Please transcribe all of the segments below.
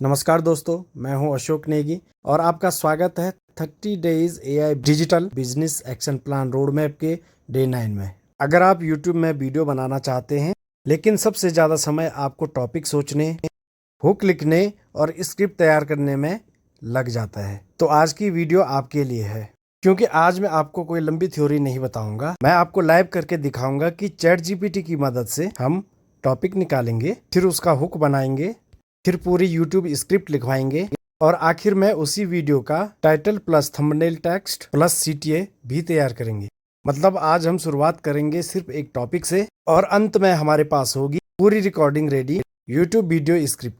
नमस्कार दोस्तों, मैं हूं अशोक नेगी और आपका स्वागत है 30 days AI digital business action plan road map के डे 9 में। अगर आप YouTube में वीडियो बनाना चाहते हैं लेकिन सबसे ज़्यादा समय आपको टॉपिक सोचने, हुक लिखने और स्क्रिप्ट तैयार करने में लग जाता है, तो आज की वीडियो आपके लिए है। क्योंकि आज मैं आपको कोई लंबी थ्योरी नहीं बताऊंगा, मैं आपको लाइव करके दिखाऊंगा कि चैट जीपीटी की मदद से हम टॉपिक निकालेंगे, फिर उसका हुक बनाएंगे, फिर पूरी यूट्यूब स्क्रिप्ट लिखवाएंगे और आखिर में उसी वीडियो का title plus thumbnail text plus CTA भी तैयार करेंगे। मतलब आज हम शुरुआत करेंगे सिर्फ एक टॉपिक से और अंत में हमारे पास होगी पूरी recording ready YouTube video script.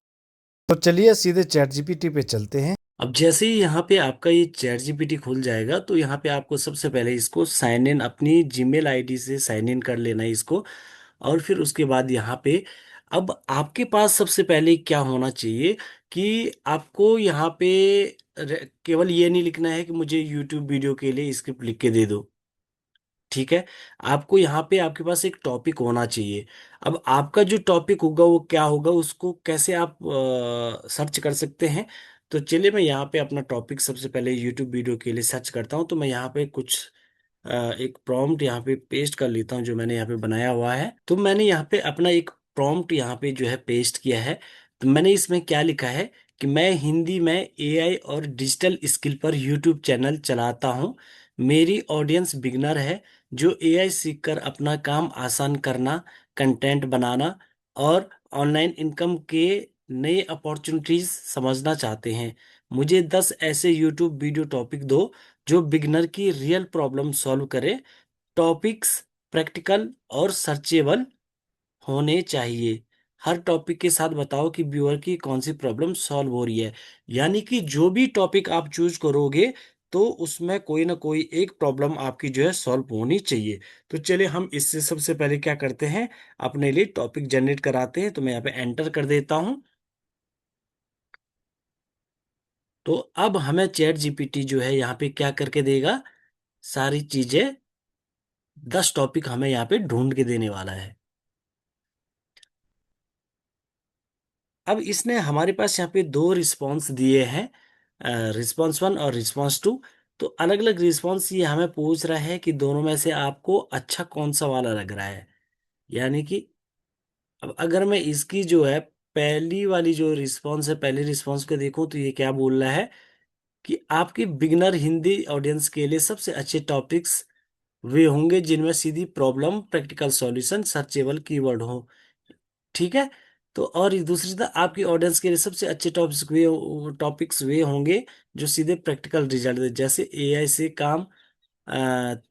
तो चलिए सीधे चैट जीपीटी पे चलते हैं। अब जैसे ही यहाँ पे आपका ये चैट जीपीटी खुल जाएगा तो यहाँ पे आपको सबसे पहले इसको साइन इन अपनी जीमेल आईडी से साइन इन कर लेना है इसको। और फिर उसके बाद यहाँ पे अब आपके पास सबसे पहले क्या होना चाहिए कि आपको यहाँ पे केवल ये नहीं लिखना है कि मुझे यूट्यूब वीडियो के लिए स्क्रिप्ट लिख के दे दो। ठीक है। आपको यहाँ पे आपके पास एक टॉपिक होना चाहिए। अब आपका जो टॉपिक होगा वो क्या होगा, उसको कैसे आप सर्च कर सकते हैं। तो चलिए मैं यहाँ पे अपना टॉपिक सबसे पहले यूट्यूब वीडियो के लिए सर्च करता हूँ। तो मैं यहाँ पे कुछ एक प्रॉम्प्ट यहाँ पे पेस्ट कर लेता हूँ जो मैंने यहाँ पे बनाया हुआ है। तो मैंने यहाँ पे अपना एक प्रॉम्प्ट यहाँ पे जो है पेस्ट किया है। तो मैंने इसमें क्या लिखा है कि मैं हिंदी में एआई और डिजिटल स्किल पर यूट्यूब चैनल चलाता हूँ। मेरी ऑडियंस बिगनर है जो एआई सीखकर अपना काम आसान करना, कंटेंट बनाना और ऑनलाइन इनकम के नए अपॉर्चुनिटीज समझना चाहते हैं। मुझे 10 ऐसे यूट्यूब वीडियो टॉपिक दो जो बिगनर की रियल प्रॉब्लम सॉल्व करे। टॉपिक्स प्रैक्टिकल और सर्चेबल होने चाहिए। हर टॉपिक के साथ बताओ कि व्यूअर की कौन सी प्रॉब्लम सॉल्व हो रही है। यानी कि जो भी टॉपिक आप चूज करोगे तो उसमें कोई ना कोई एक प्रॉब्लम आपकी जो है सॉल्व होनी चाहिए। तो चलिए हम इससे सबसे पहले क्या करते हैं, अपने लिए टॉपिक जनरेट कराते हैं। तो मैं यहाँ पे एंटर कर देता हूं। तो अब हमें चैट जीपीटी जो है यहाँ पे क्या करके देगा, सारी चीजें 10 टॉपिक हमें यहाँ पे ढूंढ के देने वाला है। अब इसने हमारे पास यहाँ पे दो रिस्पॉन्स दिए हैं, रिस्पॉन्स वन और रिस्पॉन्स टू। तो अलग अलग रिस्पॉन्स ये हमें पूछ रहा है कि दोनों में से आपको अच्छा कौन सा वाला लग रहा है। यानी कि अब अगर मैं इसकी जो है पहली वाली जो रिस्पॉन्स है, पहले रिस्पॉन्स को देखूं तो ये क्या बोल रहा है कि आपकी बिगनर हिंदी ऑडियंस के लिए सबसे अच्छे टॉपिक्स वे होंगे जिनमें सीधी problem, practical solution, searchable keyword हो। ठीक है। तो और दूसरी तरफ आपकी ऑडियंस के लिए सबसे अच्छे टॉपिक्स वे होंगे जो सीधे प्रैक्टिकल रिजल्ट दे, जैसे एआई से काम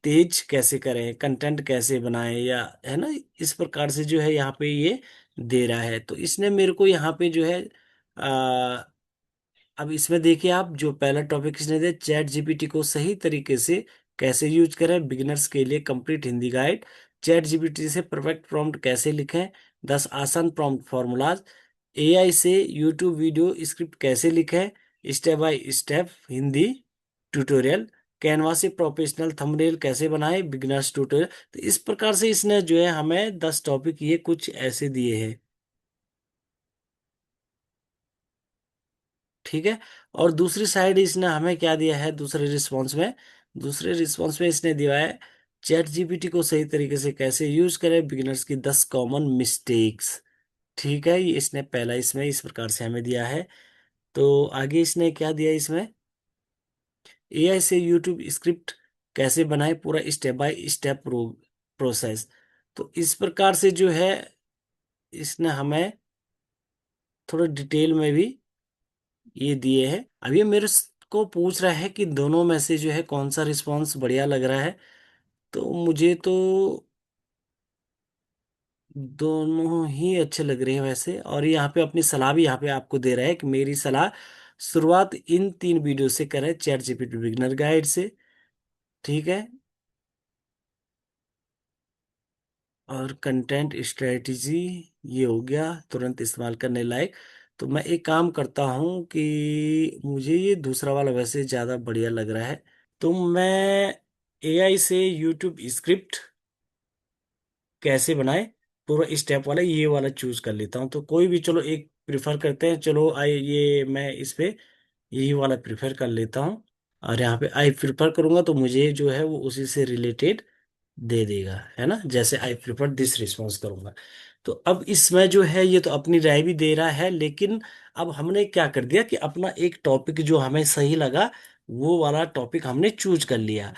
तेज कैसे करें, कंटेंट कैसे बनाएं, या है ना, इस प्रकार से जो है यहाँ पे ये दे रहा है। तो इसने मेरे को यहाँ पे जो है अब इसमें देखिए, आप जो पहला टॉपिक इसने दिया, चैट जीपीटी को सही तरीके से कैसे यूज करें, बिगिनर्स के लिए complete Hindi guide, chat GPT से परफेक्ट प्रॉम्प्ट कैसे लिखें, 10 आसान प्रॉम्प्ट फॉर्मूलाज, एआई से यूट्यूब वीडियो स्क्रिप्ट कैसे लिखें, step by step Hindi tutorial, Canva से प्रोफेशनल थंबनेल कैसे बनाएं, बिगिनर्स ट्यूटोरियल। तो इस प्रकार से इसने जो है हमें 10 टॉपिक ये कुछ ऐसे दिए हैं। ठीक है। और दूसरी साइड इसने हमें क्या दिया है, दूसरे रिस्पॉन्स में इसने दिया है चैट जीपीटी को सही तरीके से कैसे यूज करें, बिगिनर्स की 10 कॉमन मिस्टेक्स। ठीक है, ये इसने पहला इसमें इस प्रकार से हमें दिया है। तो आगे इसने क्या दिया इसमें, एआई से यूट्यूब स्क्रिप्ट कैसे बनाए, पूरा स्टेप बाय स्टेप प्रोसेस। तो इस प्रकार से जो है इसने हमें थोड़ा डिटेल में भी ये दिए हैं। अब ये को पूछ रहा है कि दोनों में से जो है कौन सा रिस्पॉन्स बढ़िया लग रहा है। तो मुझे तो दोनों ही अच्छे लग रहे हैं वैसे। और यहाँ पे अपनी सलाह भी यहाँ पे आपको दे रहा है कि मेरी सलाह, शुरुआत इन 3 वीडियो से करें, चैट जीपीटी बिगनर गाइड से। ठीक है। और कंटेंट स्ट्रेटजी ये हो गया, तुरंत इस्तेमाल करने लायक। तो मैं एक काम करता हूँ कि मुझे ये दूसरा वाला वैसे ज़्यादा बढ़िया लग रहा है। तो मैं एआई से यूट्यूब स्क्रिप्ट कैसे बनाए, पूरा स्टेप वाला ये वाला चूज कर लेता हूँ। तो कोई भी चलो एक प्रिफर करते हैं, चलो आई ये मैं इस पे यही वाला प्रिफर कर लेता हूँ। और यहाँ पे आई प्रिफर करूंगा तो मुझे जो है वो उसी से रिलेटेड दे देगा, है ना, जैसे आई प्रिफर दिस रिस्पॉन्स करूंगा। तो अब इसमें जो है ये तो अपनी राय भी दे रहा है, लेकिन अब हमने क्या कर दिया कि अपना एक टॉपिक जो हमें सही लगा वो वाला टॉपिक हमने चूज कर लिया।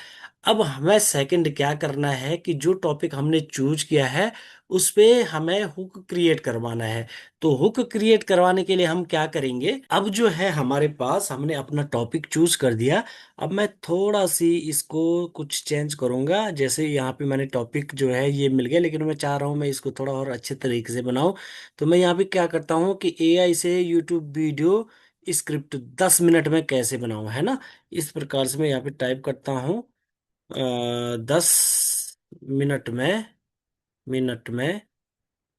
अब हमें सेकंड क्या करना है कि जो टॉपिक हमने चूज किया है उस पे हमें हुक क्रिएट करवाना है। तो हुक क्रिएट करवाने के लिए हम क्या करेंगे, अब जो है हमारे पास हमने अपना टॉपिक चूज कर दिया। अब मैं थोड़ा सी इसको कुछ चेंज करूंगा, जैसे यहाँ पे मैंने टॉपिक जो है ये मिल गया, लेकिन मैं चाह रहा हूँ मैं इसको थोड़ा और अच्छे तरीके से बनाऊं। तो मैं यहाँ पे क्या करता हूँ कि एआई से यूट्यूब वीडियो स्क्रिप्ट 10 मिनट में कैसे बनाऊं, है ना। इस प्रकार से मैं यहाँ पे टाइप करता हूँ 10 मिनट में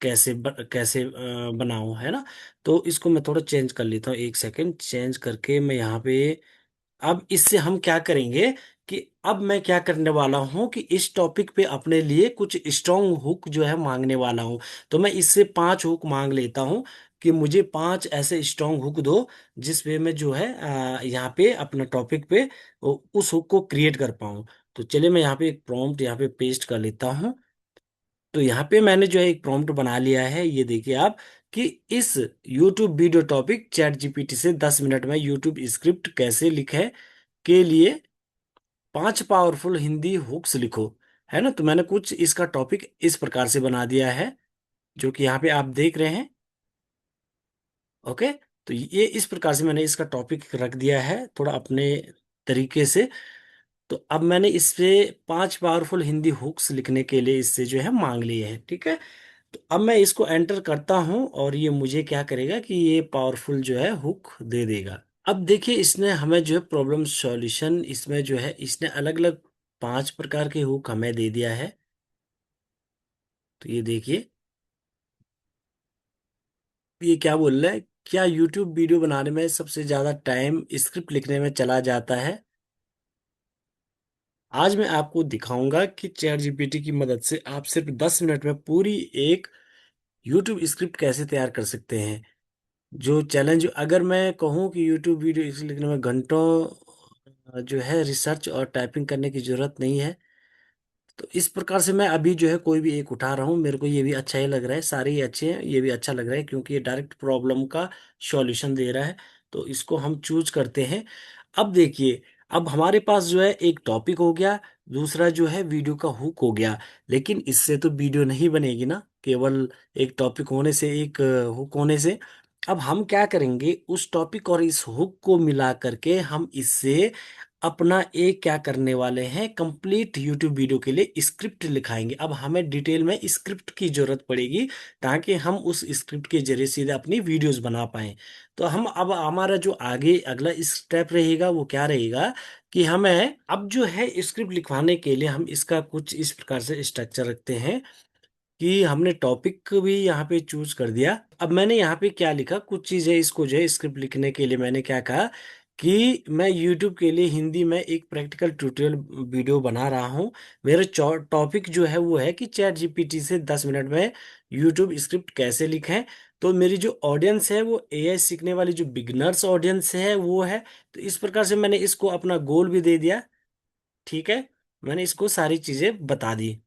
कैसे बनाऊं, है ना। तो इसको मैं थोड़ा चेंज कर लेता हूँ, एक सेकंड चेंज करके मैं यहाँ पे। अब इससे हम क्या करेंगे कि अब मैं क्या करने वाला हूं कि इस टॉपिक पे अपने लिए कुछ स्ट्रॉन्ग हुक जो है मांगने वाला हूं। तो मैं इससे 5 हुक मांग लेता हूं कि मुझे 5 ऐसे स्ट्रॉन्ग हुक दो जिस पे मैं जो है यहाँ पे अपना टॉपिक पे उस हुक को क्रिएट कर पाऊं। तो चलिए मैं यहाँ पे एक प्रॉम्प्ट यहाँ पे पेस्ट कर लेता हूँ। तो यहाँ पे मैंने जो है एक प्रॉम्प्ट बना लिया है, ये देखिए आप कि इस YouTube video topic chat GPT से 10 मिनट में यूट्यूब स्क्रिप्ट कैसे लिखे के लिए 5 पावरफुल हिंदी हुक्स लिखो, है ना। तो मैंने कुछ इसका टॉपिक इस प्रकार से बना दिया है जो कि यहाँ पे आप देख रहे हैं। ओके, तो ये इस प्रकार से मैंने इसका टॉपिक रख दिया है थोड़ा अपने तरीके से। तो अब मैंने इससे 5 पावरफुल हिंदी हुक्स लिखने के लिए इससे जो है मांग लिए हैं, ठीक है। तो अब मैं इसको एंटर करता हूं और ये मुझे क्या करेगा कि ये पावरफुल जो है हुक दे देगा। अब देखिए इसने हमें जो है प्रॉब्लम सॉल्यूशन इसमें जो है इसने अलग अलग 5 प्रकार के हुक हमें दे दिया है। तो ये देखिए ये क्या बोल रहा है, क्या यूट्यूब वीडियो बनाने में सबसे ज्यादा टाइम स्क्रिप्ट लिखने में चला जाता है। आज मैं आपको दिखाऊंगा कि चैट जीपीटी की मदद से आप सिर्फ 10 मिनट में पूरी एक यूट्यूब स्क्रिप्ट कैसे तैयार कर सकते हैं। जो चैलेंज अगर मैं कहूँ कि यूट्यूब वीडियो इसे लिखने में घंटों जो है रिसर्च और टाइपिंग करने की जरूरत नहीं है। तो इस प्रकार से मैं अभी जो है कोई भी एक उठा रहा हूँ, मेरे को ये भी अच्छा ही लग रहा है, सारे ही अच्छे हैं, ये भी अच्छा लग रहा है क्योंकि ये डायरेक्ट प्रॉब्लम का सॉल्यूशन दे रहा है। तो इसको हम चूज करते हैं। अब देखिए अब हमारे पास जो है एक टॉपिक हो गया, दूसरा जो है वीडियो का हुक हो गया। लेकिन इससे तो वीडियो नहीं बनेगी ना, केवल एक टॉपिक होने से एक हुक होने से। अब हम क्या करेंगे उस टॉपिक और इस हुक को मिला करके हम इससे अपना एक क्या करने वाले हैं कंप्लीट यूट्यूब वीडियो के लिए स्क्रिप्ट लिखाएंगे। अब हमें डिटेल में स्क्रिप्ट की जरूरत पड़ेगी ताकि हम उस स्क्रिप्ट के जरिए सीधे अपनी वीडियोस बना पाएं। तो हम अब हमारा जो आगे अगला स्टेप रहेगा वो क्या रहेगा कि हमें अब जो है स्क्रिप्ट लिखवाने के लिए हम इसका कुछ इस प्रकार से स्ट्रक्चर रखते हैं कि हमने टॉपिक भी यहाँ पे चूज कर दिया। अब मैंने यहाँ पे क्या लिखा कुछ चीजें इसको जो है स्क्रिप्ट लिखने के लिए मैंने क्या कहा कि मैं YouTube के लिए हिंदी में एक प्रैक्टिकल ट्यूटोरियल वीडियो बना रहा हूँ। मेरा टॉपिक जो है वो है कि चैट जीपीटी से 10 मिनट में YouTube स्क्रिप्ट कैसे लिखें। तो मेरी जो ऑडियंस है वो एआई सीखने वाली जो बिगनर्स ऑडियंस है वो है। तो इस प्रकार से मैंने इसको अपना गोल भी दे दिया, ठीक है। मैंने इसको सारी चीजें बता दी।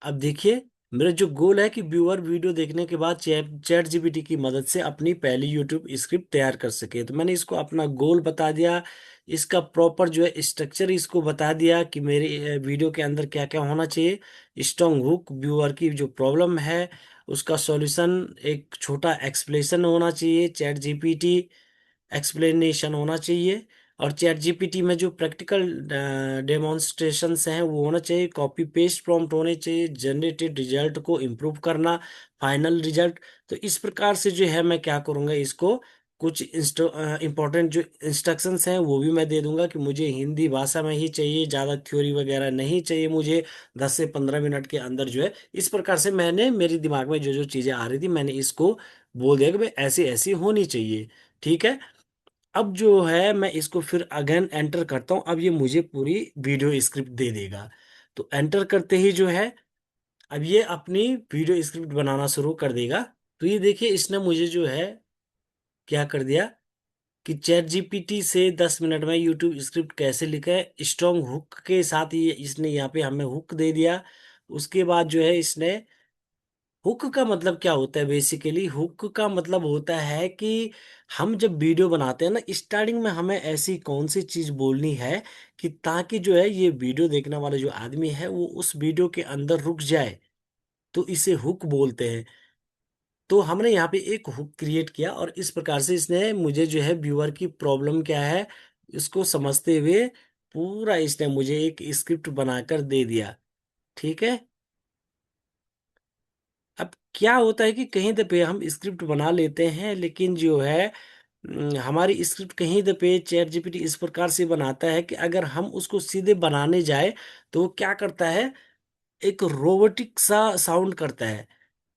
अब देखिए मेरा जो गोल है कि व्यूअर वीडियो देखने के बाद चैट चैट जीपीटी की मदद से अपनी पहली यूट्यूब स्क्रिप्ट तैयार कर सके। तो मैंने इसको अपना गोल बता दिया, इसका प्रॉपर जो है स्ट्रक्चर इसको बता दिया कि मेरे वीडियो के अंदर क्या क्या होना चाहिए, स्ट्रॉन्ग हुक, व्यूअर की जो प्रॉब्लम है उसका सॉल्यूशन, एक छोटा एक्सप्लेनेशन होना चाहिए, चैट जीपीटी एक्सप्लेनेशन होना चाहिए। और चैट जीपीटी में जो प्रैक्टिकल डेमोन्स्ट्रेशंस हैं वो होना चाहिए, कॉपी पेस्ट प्रॉम्प्ट होने चाहिए, जनरेटेड रिजल्ट को इम्प्रूव करना, फाइनल रिजल्ट। तो इस प्रकार से जो है मैं क्या करूँगा इसको कुछ इंपॉर्टेंट जो इंस्ट्रक्शंस हैं वो भी मैं दे दूंगा कि मुझे हिंदी भाषा में ही चाहिए, ज़्यादा थ्योरी वगैरह नहीं चाहिए मुझे, 10 से 15 मिनट के अंदर जो है। इस प्रकार से मैंने मेरे दिमाग में जो जो चीज़ें आ रही थी मैंने इसको बोल दिया कि भाई ऐसी ऐसी होनी चाहिए, ठीक है। अब जो है मैं इसको फिर अगेन एंटर करता हूं, अब ये मुझे पूरी वीडियो स्क्रिप्ट दे देगा। तो एंटर करते ही जो है अब ये अपनी वीडियो स्क्रिप्ट बनाना शुरू कर देगा। तो ये देखिए इसने मुझे जो है क्या कर दिया कि चैट जीपीटी से 10 मिनट में यूट्यूब स्क्रिप्ट कैसे लिखे स्ट्रॉन्ग हुक के साथ, ये इसने यहाँ पे हमें हुक दे दिया। उसके बाद जो है इसने हुक का मतलब क्या होता है, बेसिकली हुक का मतलब होता है कि हम जब वीडियो बनाते हैं ना, स्टार्टिंग में हमें ऐसी कौन सी चीज बोलनी है कि ताकि जो है ये वीडियो देखने वाला जो आदमी है वो उस वीडियो के अंदर रुक जाए, तो इसे हुक बोलते हैं। तो हमने यहाँ पे एक हुक क्रिएट किया और इस प्रकार से इसने मुझे जो है व्यूअर की प्रॉब्लम क्या है इसको समझते हुए पूरा इसने मुझे एक स्क्रिप्ट बनाकर दे दिया। ठीक है। अब क्या होता है कि कहीं दफे हम स्क्रिप्ट बना लेते हैं, लेकिन जो है हमारी स्क्रिप्ट कहीं दफे चैट जीपीटी इस प्रकार से बनाता है कि अगर हम उसको सीधे बनाने जाए तो वो क्या करता है, एक रोबोटिक सा साउंड करता है।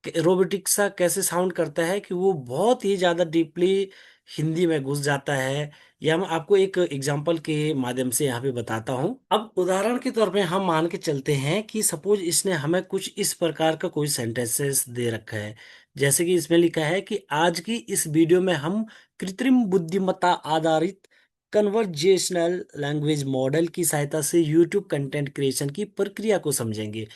रोबोटिक सा कैसे साउंड करता है कि वो बहुत ही ज्यादा डीपली हिंदी में घुस जाता है। या मैं आपको एक एग्जांपल के माध्यम से यहाँ पे बताता हूँ। अब उदाहरण के तौर पे हम मान के चलते हैं कि सपोज इसने हमें कुछ इस प्रकार का कोई सेंटेंसेस दे रखा है, जैसे कि इसमें लिखा है कि आज की इस वीडियो में हम कृत्रिम बुद्धिमत्ता आधारित कन्वर्जेशनल लैंग्वेज मॉडल की सहायता से यूट्यूब कंटेंट क्रिएशन की प्रक्रिया को समझेंगे।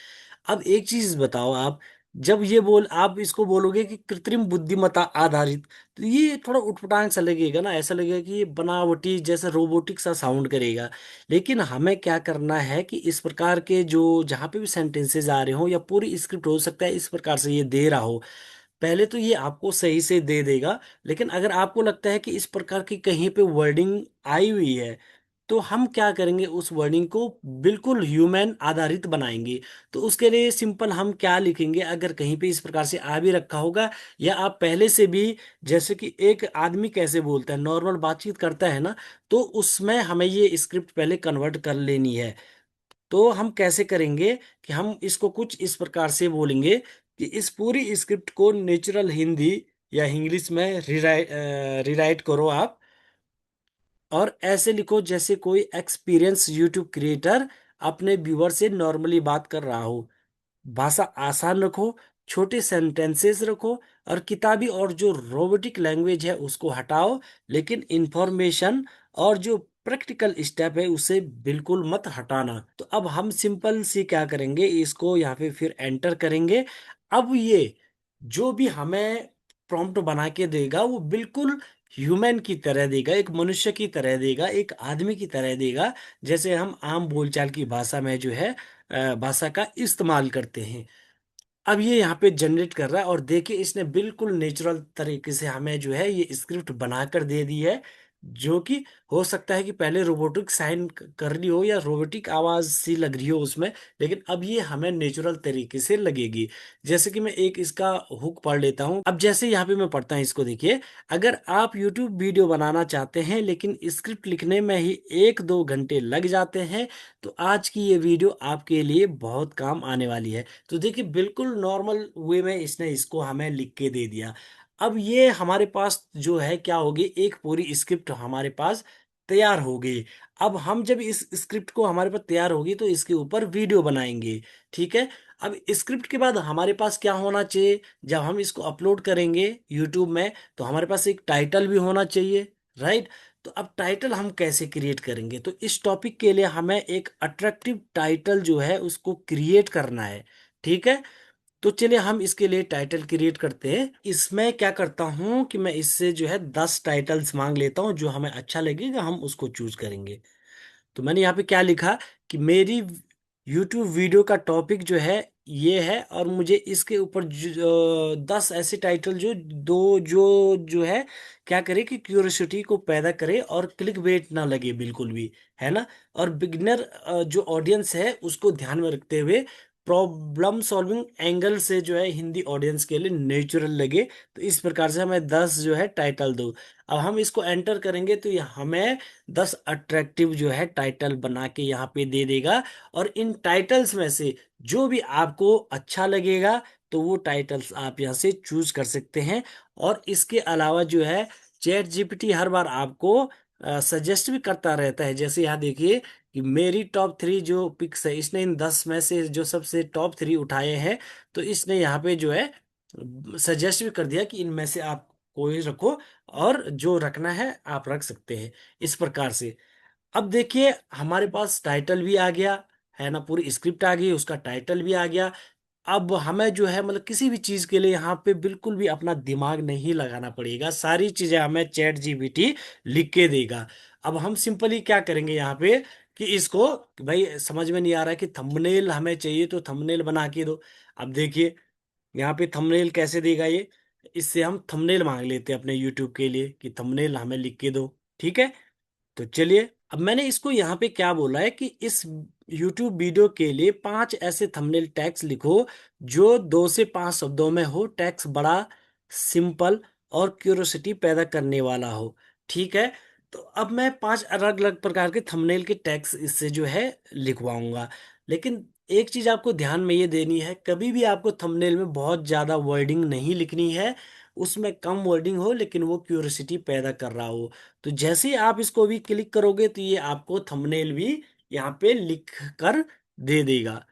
अब एक चीज बताओ आप, जब ये बोल आप इसको बोलोगे कि कृत्रिम बुद्धिमत्ता आधारित, तो ये थोड़ा उटपटांग सा लगेगा ना, ऐसा लगेगा कि ये बनावटी जैसे रोबोटिक सा साउंड करेगा। लेकिन हमें क्या करना है कि इस प्रकार के जो जहाँ पे भी सेंटेंसेस आ रहे हो या पूरी स्क्रिप्ट हो सकता है इस प्रकार से ये दे रहा हो, पहले तो ये आपको सही से दे देगा। लेकिन अगर आपको लगता है कि इस प्रकार की कहीं पे वर्डिंग आई हुई है, तो हम क्या करेंगे, उस वर्डिंग को बिल्कुल ह्यूमन आधारित बनाएंगे। तो उसके लिए सिंपल हम क्या लिखेंगे, अगर कहीं पे इस प्रकार से आ भी रखा होगा या आप पहले से भी, जैसे कि एक आदमी कैसे बोलता है नॉर्मल बातचीत करता है ना, तो उसमें हमें ये स्क्रिप्ट पहले कन्वर्ट कर लेनी है। तो हम कैसे करेंगे कि हम इसको कुछ इस प्रकार से बोलेंगे कि इस पूरी स्क्रिप्ट को नेचुरल हिंदी या इंग्लिश में रिराइट करो आप, और ऐसे लिखो जैसे कोई एक्सपीरियंस यूट्यूब क्रिएटर अपने व्यूअर से नॉर्मली बात कर रहा हो। भाषा आसान रखो, छोटे सेंटेंसेस रखो, और किताबी और जो रोबोटिक लैंग्वेज है उसको हटाओ। लेकिन इंफॉर्मेशन और जो प्रैक्टिकल स्टेप है उसे बिल्कुल मत हटाना। तो अब हम सिंपल सी क्या करेंगे, इसको यहाँ पे फिर एंटर करेंगे। अब ये जो भी हमें प्रॉम्प्ट बना के देगा वो बिल्कुल ह्यूमन की तरह देगा, एक मनुष्य की तरह देगा, एक आदमी की तरह देगा, जैसे हम आम बोलचाल की भाषा में जो है भाषा का इस्तेमाल करते हैं। अब ये यहाँ पे जनरेट कर रहा है और देखिए इसने बिल्कुल नेचुरल तरीके से हमें जो है ये स्क्रिप्ट बनाकर दे दी है, जो कि हो सकता है कि पहले रोबोटिक साइन कर रही हो या रोबोटिक आवाज सी लग रही हो उसमें, लेकिन अब ये हमें नेचुरल तरीके से लगेगी। जैसे कि मैं एक इसका हुक पढ़ लेता हूँ। अब जैसे यहाँ पे मैं पढ़ता हूँ इसको, देखिए, अगर आप YouTube वीडियो बनाना चाहते हैं लेकिन स्क्रिप्ट लिखने में ही 1-2 घंटे लग जाते हैं, तो आज की ये वीडियो आपके लिए बहुत काम आने वाली है। तो देखिए बिल्कुल नॉर्मल वे में इसने इसको हमें लिख के दे दिया। अब ये हमारे पास जो है क्या होगी, एक पूरी स्क्रिप्ट हमारे पास तैयार हो गई। अब हम जब इस स्क्रिप्ट को हमारे पास तैयार होगी तो इसके ऊपर वीडियो बनाएंगे। ठीक है। अब स्क्रिप्ट के बाद हमारे पास क्या होना चाहिए, जब हम इसको अपलोड करेंगे यूट्यूब में तो हमारे पास एक टाइटल भी होना चाहिए, राइट। तो अब टाइटल हम कैसे क्रिएट करेंगे, तो इस टॉपिक के लिए हमें एक अट्रैक्टिव टाइटल जो है उसको क्रिएट करना है। ठीक है। तो चलिए हम इसके लिए टाइटल क्रिएट करते हैं। इसमें क्या करता हूं कि मैं इससे जो है 10 टाइटल्स मांग लेता हूं, जो हमें अच्छा लगेगा हम उसको चूज करेंगे। तो मैंने यहाँ पे क्या लिखा कि मेरी YouTube वीडियो का टॉपिक जो है ये है, और मुझे इसके ऊपर 10 ऐसे टाइटल जो दो जो है क्या करे कि क्यूरियोसिटी को पैदा करे और क्लिक बेट ना लगे बिल्कुल भी, है ना। और बिगनर जो ऑडियंस है उसको ध्यान में रखते हुए प्रॉब्लम सॉल्विंग एंगल से जो है हिंदी ऑडियंस के लिए नेचुरल लगे। तो इस प्रकार से हमें 10 जो है टाइटल दो। अब हम इसको एंटर करेंगे तो ये हमें 10 अट्रैक्टिव जो है टाइटल बना के यहाँ पे दे देगा। और इन टाइटल्स में से जो भी आपको अच्छा लगेगा तो वो टाइटल्स आप यहाँ से चूज कर सकते हैं। और इसके अलावा जो है चैट जीपीटी हर बार आपको सजेस्ट भी करता रहता है। जैसे यहाँ देखिए कि मेरी टॉप 3 जो पिक्स है, इसने इन 10 में से जो सबसे टॉप 3 उठाए हैं, तो इसने यहाँ पे जो है सजेस्ट भी कर दिया कि इनमें से आप कोई रखो, और जो रखना है आप रख सकते हैं, इस प्रकार से। अब देखिए हमारे पास टाइटल भी आ गया है ना, पूरी स्क्रिप्ट आ गई, उसका टाइटल भी आ गया। अब हमें जो है मतलब किसी भी चीज के लिए यहाँ पे बिल्कुल भी अपना दिमाग नहीं लगाना पड़ेगा, सारी चीजें हमें चैट जीपीटी लिख के देगा। अब हम सिंपली क्या करेंगे यहाँ पे कि इसको, भाई समझ में नहीं आ रहा है कि थंबनेल हमें चाहिए तो थंबनेल बना के दो। अब देखिए यहाँ पे थंबनेल कैसे देगा ये, इससे हम थंबनेल मांग लेते हैं अपने यूट्यूब के लिए कि थंबनेल हमें लिख के दो। ठीक है, तो चलिए अब मैंने इसको यहाँ पे क्या बोला है कि इस YouTube वीडियो के लिए 5 ऐसे थंबनेल टैग्स लिखो जो 2 से 5 शब्दों में हो, टैग्स बड़ा, सिंपल और क्यूरियोसिटी पैदा करने वाला हो। ठीक है, तो अब मैं 5 अलग अलग प्रकार के थंबनेल के टैग्स इससे जो है लिखवाऊंगा। लेकिन एक चीज आपको ध्यान में ये देनी है, कभी भी आपको थंबनेल में बहुत ज्यादा वर्डिंग नहीं लिखनी है, उसमें कम वर्डिंग हो लेकिन वो क्यूरियोसिटी पैदा कर रहा हो। तो जैसे ही आप इसको भी क्लिक करोगे तो ये आपको थंबनेल भी यहाँ पे लिख कर दे देगा।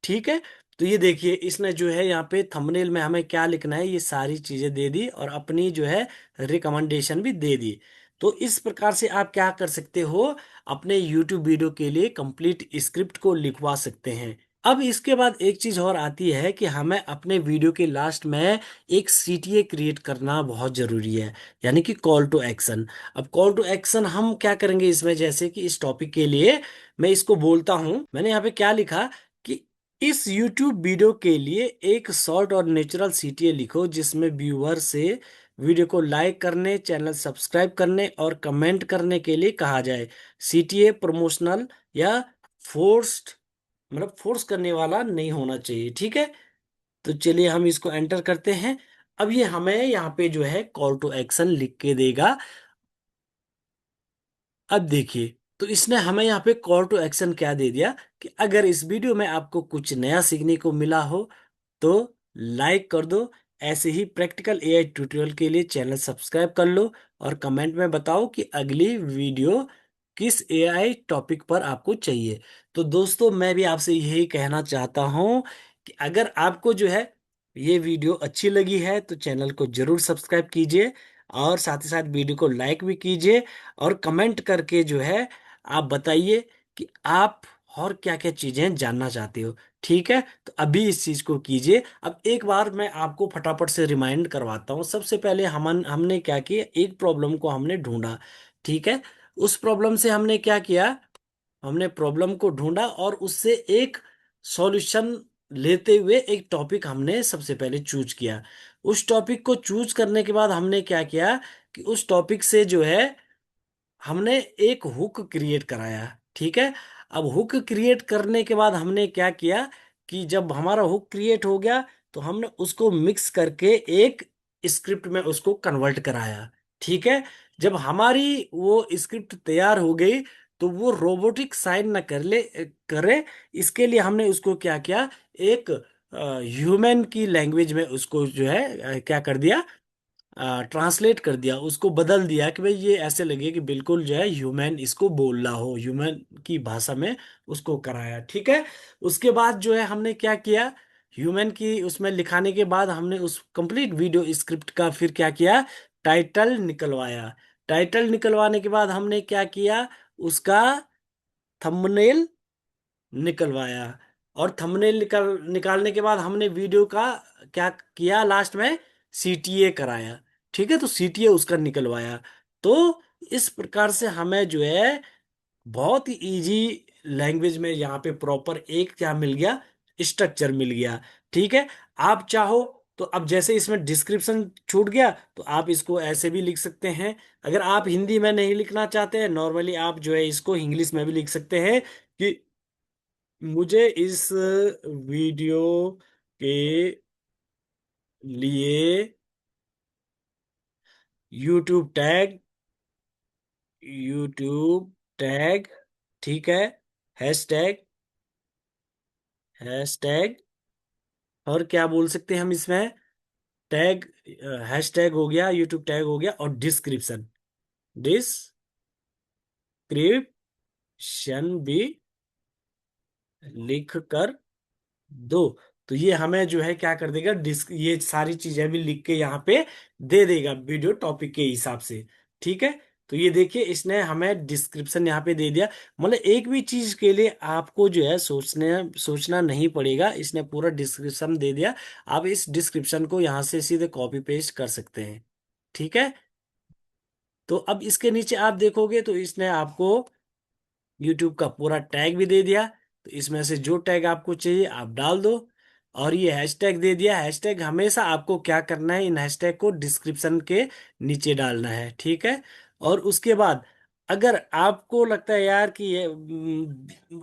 ठीक है, तो ये देखिए इसने जो है यहाँ पे थंबनेल में हमें क्या लिखना है ये सारी चीजें दे दी, और अपनी जो है रिकमेंडेशन भी दे दी। तो इस प्रकार से आप क्या कर सकते हो, अपने YouTube वीडियो के लिए कंप्लीट स्क्रिप्ट को लिखवा सकते हैं। अब इसके बाद एक चीज और आती है कि हमें अपने वीडियो के लास्ट में एक CTA क्रिएट करना बहुत जरूरी है, यानी कि कॉल टू एक्शन। अब कॉल टू एक्शन हम क्या करेंगे इसमें, जैसे कि इस टॉपिक के लिए मैं इसको बोलता हूं, मैंने यहाँ पे क्या लिखा कि इस YouTube वीडियो के लिए एक शॉर्ट और नेचुरल CTA लिखो जिसमें व्यूअर से वीडियो को लाइक करने, चैनल सब्सक्राइब करने और कमेंट करने के लिए कहा जाए। CTA प्रमोशनल या फोर्स्ड, मतलब फोर्स करने वाला नहीं होना चाहिए। ठीक है, तो चलिए हम इसको एंटर करते हैं। अब ये हमें यहाँ पे जो है कॉल टू एक्शन लिख के देगा। अब देखिए, तो इसने हमें यहाँ पे कॉल टू एक्शन क्या दे दिया कि अगर इस वीडियो में आपको कुछ नया सीखने को मिला हो तो लाइक कर दो, ऐसे ही प्रैक्टिकल AI ट्यूटोरियल के लिए चैनल सब्सक्राइब कर लो, और कमेंट में बताओ कि अगली वीडियो किस AI टॉपिक पर आपको चाहिए। तो दोस्तों मैं भी आपसे यही कहना चाहता हूँ कि अगर आपको जो है ये वीडियो अच्छी लगी है तो चैनल को जरूर सब्सक्राइब कीजिए, और साथ ही साथ वीडियो को लाइक भी कीजिए, और कमेंट करके जो है आप बताइए कि आप और क्या क्या चीजें जानना चाहते हो। ठीक है, तो अभी इस चीज को कीजिए। अब एक बार मैं आपको फटाफट से रिमाइंड करवाता हूँ। सबसे पहले हमने क्या किया, एक प्रॉब्लम को हमने ढूंढा। ठीक है, उस प्रॉब्लम से हमने क्या किया, हमने प्रॉब्लम को ढूंढा और उससे एक सॉल्यूशन लेते हुए एक टॉपिक हमने सबसे पहले चूज किया। उस टॉपिक को चूज करने के बाद हमने क्या किया कि उस टॉपिक से जो है हमने एक हुक क्रिएट कराया। ठीक है, अब हुक क्रिएट करने के बाद हमने क्या किया कि जब हमारा हुक क्रिएट हो गया तो हमने उसको मिक्स करके एक स्क्रिप्ट में उसको कन्वर्ट कराया। ठीक है, जब हमारी वो स्क्रिप्ट तैयार हो गई तो वो रोबोटिक साइन न करे, इसके लिए हमने उसको क्या किया, एक ह्यूमन की लैंग्वेज में उसको जो है क्या कर दिया, ट्रांसलेट कर दिया, उसको बदल दिया कि भाई ये ऐसे लगे कि बिल्कुल जो है ह्यूमन इसको बोल रहा हो, ह्यूमन की भाषा में उसको कराया। ठीक है, उसके बाद जो है हमने क्या किया, ह्यूमन की उसमें लिखाने के बाद हमने उस कंप्लीट वीडियो स्क्रिप्ट का फिर क्या किया, टाइटल निकलवाया। टाइटल निकलवाने के बाद हमने क्या किया, उसका थंबनेल निकलवाया, और थंबनेल निकालने के बाद हमने वीडियो का क्या किया, लास्ट में CTA कराया। ठीक है, तो CTA उसका निकलवाया। तो इस प्रकार से हमें जो है बहुत ही इजी लैंग्वेज में यहाँ पे प्रॉपर एक क्या मिल गया, स्ट्रक्चर मिल गया। ठीक है, आप चाहो तो अब जैसे इसमें डिस्क्रिप्शन छूट गया तो आप इसको ऐसे भी लिख सकते हैं। अगर आप हिंदी में नहीं लिखना चाहते हैं, नॉर्मली आप जो है इसको इंग्लिश में भी लिख सकते हैं कि मुझे इस वीडियो के लिए यूट्यूब टैग, यूट्यूब टैग, ठीक है, हैशटैग, हैशटैग, और क्या बोल सकते हैं हम इसमें, टैग, हैशटैग हो गया, यूट्यूब टैग हो गया, और डिस्क्रिप्शन, डिस्क्रिप्शन, भी लिख कर दो। तो ये हमें जो है क्या कर देगा, डिस्क ये सारी चीजें भी लिख के यहाँ पे दे देगा वीडियो टॉपिक के हिसाब से। ठीक है। तो ये देखिए इसने हमें डिस्क्रिप्शन यहाँ पे दे दिया। मतलब एक भी चीज के लिए आपको जो है सोचना नहीं पड़ेगा, इसने पूरा डिस्क्रिप्शन दे दिया। आप इस डिस्क्रिप्शन को यहाँ से सीधे कॉपी पेस्ट कर सकते हैं। ठीक है। तो अब इसके नीचे आप देखोगे तो इसने आपको यूट्यूब का पूरा टैग भी दे दिया। तो इसमें से जो टैग आपको चाहिए आप डाल दो। और ये हैशटैग दे दिया। हैशटैग हमेशा आपको क्या करना है, इन हैशटैग को डिस्क्रिप्शन के नीचे डालना है। ठीक है। और उसके बाद अगर आपको लगता है यार कि ये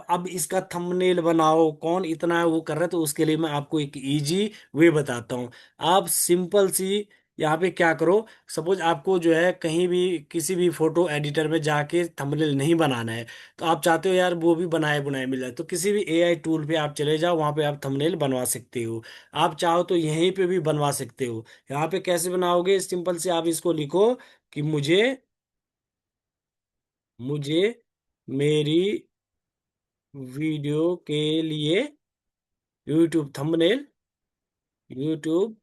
अब इसका थंबनेल बनाओ, कौन इतना वो कर रहा है, तो उसके लिए मैं आपको एक इजी वे बताता हूँ। आप सिंपल सी यहाँ पे क्या करो, सपोज आपको जो है कहीं भी किसी भी फोटो एडिटर में जाके थंबनेल नहीं बनाना है, तो आप चाहते हो यार वो भी बनाए बनाए मिल जाए, तो किसी भी एआई टूल पे आप चले जाओ, वहां पे आप थंबनेल बनवा सकते हो। आप चाहो तो यहीं पे भी बनवा सकते हो। यहाँ पे कैसे बनाओगे, सिंपल से आप इसको लिखो कि मुझे मुझे मेरी वीडियो के लिए यूट्यूब थंबनेल यूट्यूब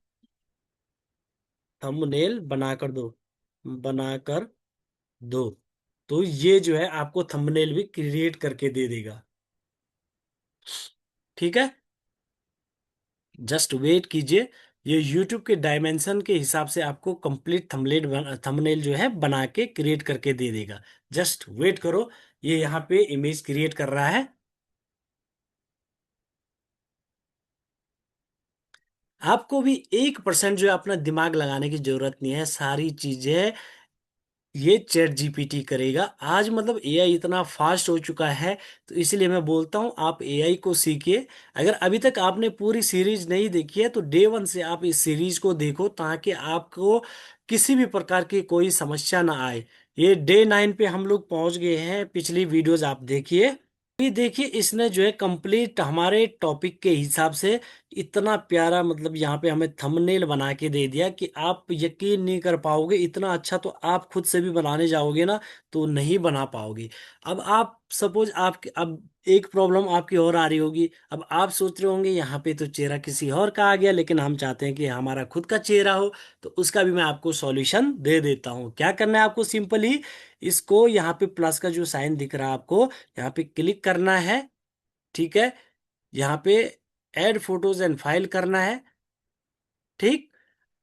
थंबनेल बनाकर दो। तो ये जो है आपको थंबनेल भी क्रिएट करके दे देगा। ठीक है। जस्ट वेट कीजिए। ये YouTube के डायमेंशन के हिसाब से आपको कंप्लीट थंबनेल जो है बना के क्रिएट करके दे देगा। जस्ट वेट करो। ये यहाँ पे इमेज क्रिएट कर रहा है। आपको भी 1% जो है अपना दिमाग लगाने की जरूरत नहीं है, सारी चीजें ये चैट जीपीटी करेगा। आज मतलब एआई इतना फास्ट हो चुका है, तो इसलिए मैं बोलता हूँ आप एआई को सीखिए। अगर अभी तक आपने पूरी सीरीज नहीं देखी है तो डे वन से आप इस सीरीज को देखो, ताकि आपको किसी भी प्रकार की कोई समस्या ना आए। ये डे 9 पे हम लोग पहुंच गए हैं, पिछली वीडियोज आप देखिए। ये देखिए इसने जो है कंप्लीट हमारे टॉपिक के हिसाब से इतना प्यारा, मतलब यहाँ पे हमें थंबनेल बना के दे दिया कि आप यकीन नहीं कर पाओगे। इतना अच्छा तो आप खुद से भी बनाने जाओगे ना तो नहीं बना पाओगे। अब आप सपोज आप अब एक प्रॉब्लम आपकी और आ रही होगी। अब आप सोच रहे होंगे यहाँ पे तो चेहरा किसी और का आ गया, लेकिन हम चाहते हैं कि हमारा खुद का चेहरा हो। तो उसका भी मैं आपको सॉल्यूशन दे देता हूँ। क्या करना है आपको, सिंपली इसको यहाँ पे प्लस का जो साइन दिख रहा है आपको, यहाँ पे क्लिक करना है। ठीक है। यहाँ पे ऐड फोटोज एंड फाइल करना है। ठीक।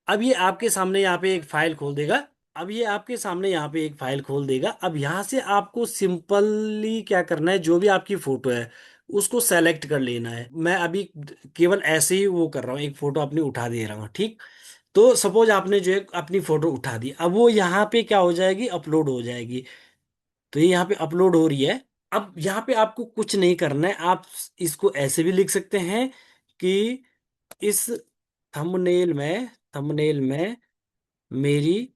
अब ये आपके सामने यहाँ पे एक फाइल खोल देगा। अब ये आपके सामने यहाँ पे एक फाइल खोल देगा। अब यहाँ से आपको सिंपली क्या करना है, जो भी आपकी फोटो है उसको सेलेक्ट कर लेना है। मैं अभी केवल ऐसे ही वो कर रहा हूँ, एक फोटो अपनी उठा दे रहा हूँ। ठीक। तो सपोज आपने जो है अपनी फोटो उठा दी, अब वो यहाँ पे क्या हो जाएगी, अपलोड हो जाएगी। तो ये यहाँ पे अपलोड हो रही है। अब यहाँ पे आपको कुछ नहीं करना है। आप इसको ऐसे भी लिख सकते हैं कि इस थंबनेल में मेरी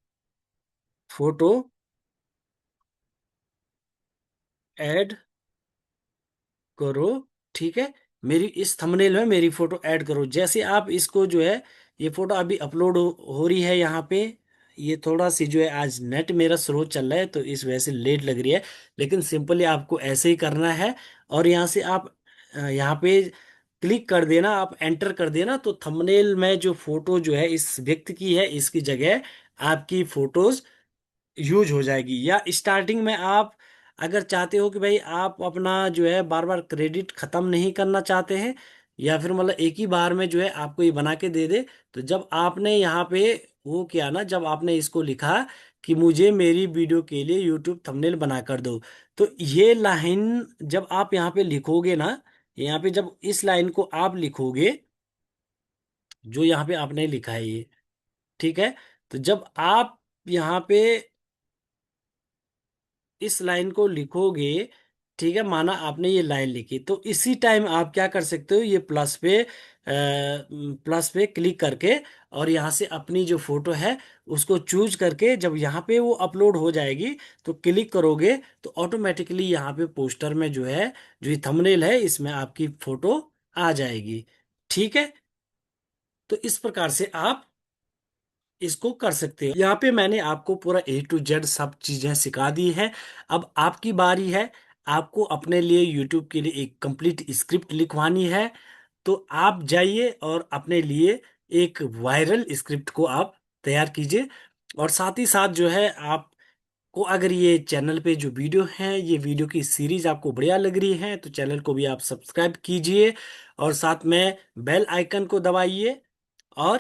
फोटो ऐड करो। ठीक है। मेरी इस थंबनेल में मेरी फोटो ऐड करो। जैसे आप इसको जो है, ये फोटो अभी अपलोड हो रही है यहाँ पे। ये थोड़ा सी जो है आज नेट मेरा स्लो चल रहा है तो इस वजह से लेट लग रही है, लेकिन सिंपली आपको ऐसे ही करना है। और यहाँ से आप यहाँ पे क्लिक कर देना, आप एंटर कर देना, तो थंबनेल में जो फोटो जो है इस व्यक्ति की है, इसकी जगह आपकी फोटोज यूज हो जाएगी। या स्टार्टिंग में आप अगर चाहते हो कि भाई आप अपना जो है बार बार क्रेडिट खत्म नहीं करना चाहते हैं, या फिर मतलब एक ही बार में जो है आपको ये बना के दे दे, तो जब आपने यहाँ पे वो किया ना, जब आपने इसको लिखा कि मुझे मेरी वीडियो के लिए यूट्यूब थंबनेल बना कर दो, तो ये लाइन जब आप यहाँ पे लिखोगे ना, यहाँ पे जब इस लाइन को आप लिखोगे, जो यहाँ पे आपने लिखा है ये, ठीक है, तो जब आप यहाँ पे इस लाइन को लिखोगे, ठीक है, माना आपने ये लाइन लिखी, तो इसी टाइम आप क्या कर सकते हो, ये प्लस पे क्लिक करके और यहाँ से अपनी जो फोटो है उसको चूज करके जब यहाँ पे वो अपलोड हो जाएगी तो क्लिक करोगे, तो ऑटोमेटिकली यहाँ पे पोस्टर में जो है, जो ये थंबनेल है, इसमें आपकी फोटो आ जाएगी। ठीक है। तो इस प्रकार से आप इसको कर सकते हो। यहाँ पे मैंने आपको पूरा A to Z सब चीजें सिखा दी है। अब आपकी बारी है। आपको अपने लिए यूट्यूब के लिए एक कंप्लीट स्क्रिप्ट लिखवानी है, तो आप जाइए और अपने लिए एक वायरल स्क्रिप्ट को आप तैयार कीजिए। और साथ ही साथ जो है, आपको अगर ये चैनल पे जो वीडियो है, ये वीडियो की सीरीज आपको बढ़िया लग रही है, तो चैनल को भी आप सब्सक्राइब कीजिए और साथ में बेल आइकन को दबाइए, और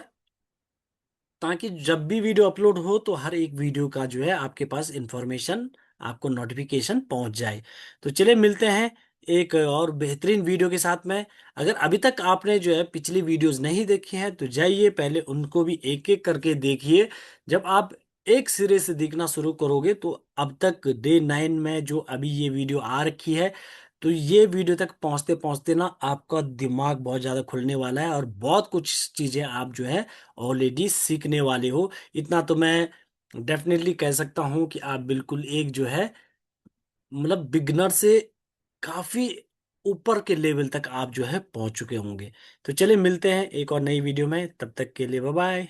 ताकि जब भी वीडियो अपलोड हो तो हर एक वीडियो का जो है आपके पास इंफॉर्मेशन, आपको नोटिफिकेशन पहुंच जाए। तो चलिए मिलते हैं एक और बेहतरीन वीडियो के साथ में। अगर अभी तक आपने जो है पिछली वीडियोस नहीं देखी हैं तो जाइए पहले उनको भी एक एक करके देखिए। जब आप एक सिरे से देखना शुरू करोगे तो अब तक डे 9 में जो अभी ये वीडियो आ रखी है, तो ये वीडियो तक पहुंचते पहुंचते ना आपका दिमाग बहुत ज्यादा खुलने वाला है और बहुत कुछ चीजें आप जो है ऑलरेडी सीखने वाले हो। इतना तो मैं डेफिनेटली कह सकता हूं कि आप बिल्कुल एक जो है, मतलब बिगनर से काफी ऊपर के लेवल तक आप जो है पहुंच चुके होंगे। तो चलिए मिलते हैं एक और नई वीडियो में, तब तक के लिए बाय बाय।